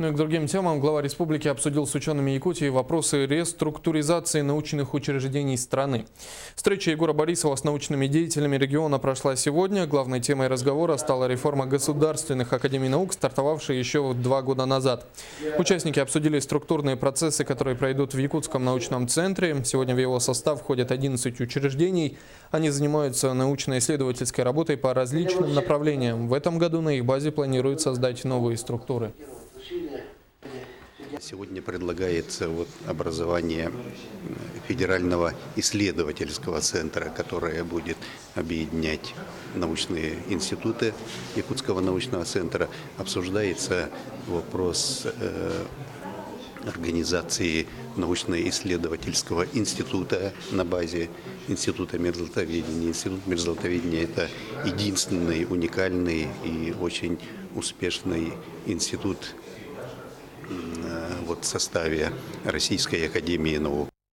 Ну и к другим темам глава республики обсудил с учеными Якутии вопросы реструктуризации научных учреждений страны. Встреча Егора Борисова с научными деятелями региона прошла сегодня. Главной темой разговора стала реформа государственных академий наук, стартовавшая еще 2 года назад. Участники обсудили структурные процессы, которые пройдут в Якутском научном центре. Сегодня в его состав входят 11 учреждений. Они занимаются научно-исследовательской работой по различным направлениям. В этом году на их базе планируют создать новые структуры. Сегодня предлагается образование федерального исследовательского центра, которое будет объединять научные институты Якутского научного центра. Обсуждается вопрос организации научно-исследовательского института на базе Института мерзлотоведения. Институт мерзлотоведения – это единственный, уникальный и очень успешный институт в составе Российской академии наук.